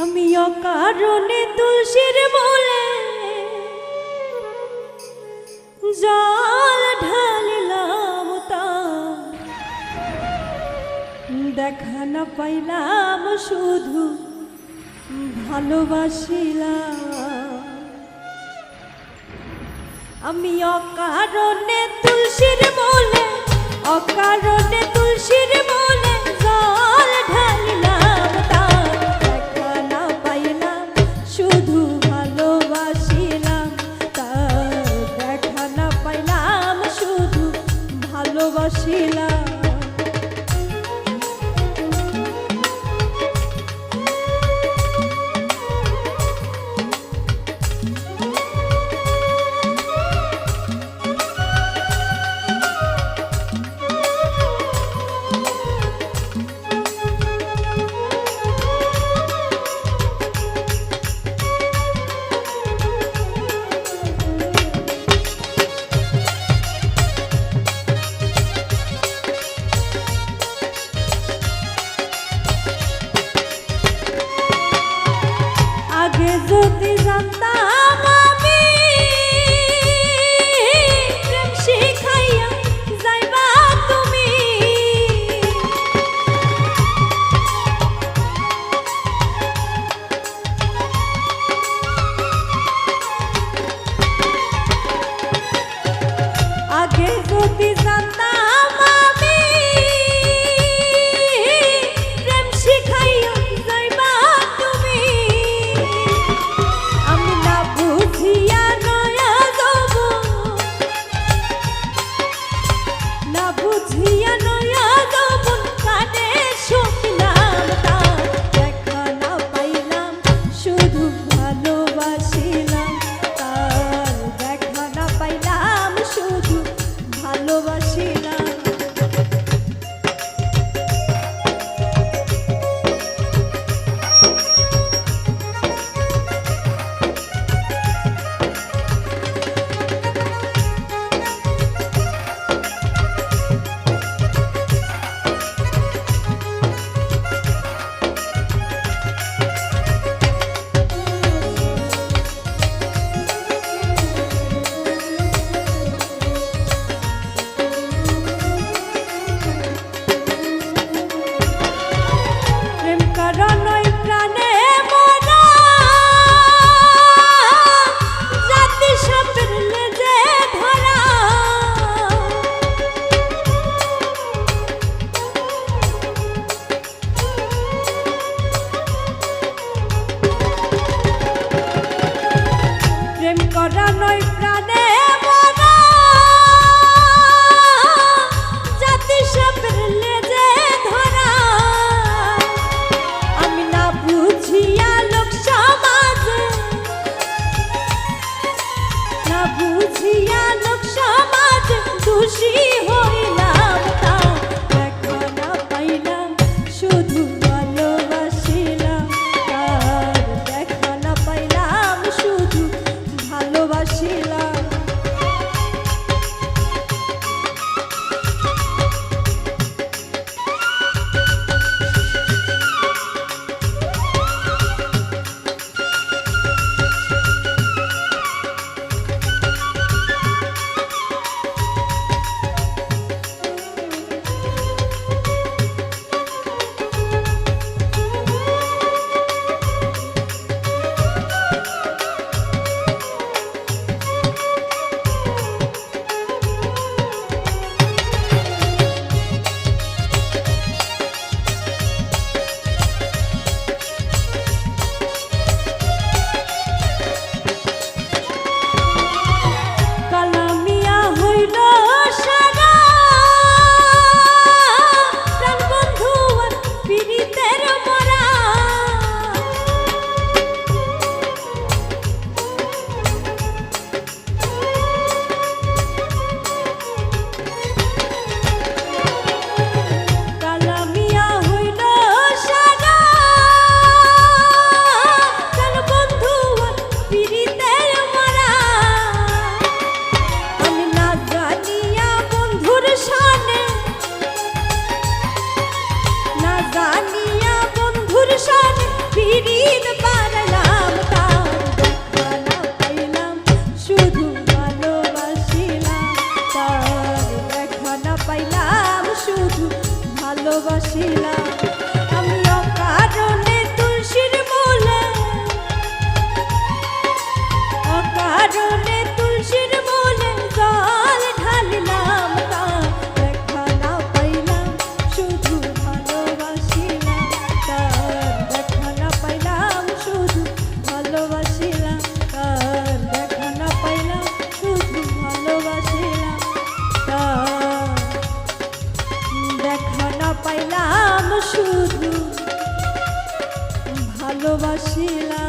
আমি অকারণে তুলসীর বলে জল ঢালিলাম, তা দেখা না পাইলাম, শুধু ভালোবাসিলাম। আমি অকারণে তুলসীর বলে, অকারণে তুলসীর বলে জল ঢালিলাম, তা দেখা না পাইলাম, শুধু ভালোবাসিলাম। তা দেখা না পাইলাম, শুধু ভালোবাসিলাম। আগে যদি জানতাম আমি প্রেম শিখাইয়া যাইবা তুমি, আগে যদি জানতাম আমি প্রেম শিখাইয়া যাইবা তুমি, আমি না বুঝিয়া নয়া যাব, না বুঝিয়া নয়া যাব, কানে শুনলাম, তা দেখা না পাইলাম, শুধু ভালোবাসিলাম। তার দেখা না পাইলাম, শুধু ভালোবাসিলাম। প্রেম কারণই প্রাণে মরা, জাতি সাপের লেজে ধরা। প্রেম কারণই প্রাণে মরা, জাতি সাপের লেজে ধরা। আমি না বুঝিয়া লোক সমাজে, না বুঝিয়া লোক সমাজে দোষী হইলাম, তা দেখা না পাইলাম, শুধু ভালোবাসিলাম। তার দেখা না পাইলাম, শুধু ভালোবাসিলাম। কালামিয়া হইল সারা, প্রাণ বন্ধু আর পীড়িতের মরা। কালামিয়া হইল সারা, প্রাণ বন্ধু আর পীড়িতের মরা। আমি না জানিয়া বন্ধুর শানে, না জানিয়া বন্ধুর শানে পীড়িত পাইলাম শুধু ভালোবাসিলাম আমি অকারণে তুলসীর মূলে অকারণে তুলসীর মূলে জল ঢালিলাম তার দেখা না পাইলাম শুধু ভালোবাসিলাম তার দেখা না পাইলাম শুধু ভালোবাসিলাম তার দেখা না পাইলাম শুধু ভালোবাসিলাম তার দেখা না পাইলাম শুধু ভালোবাসিলাম।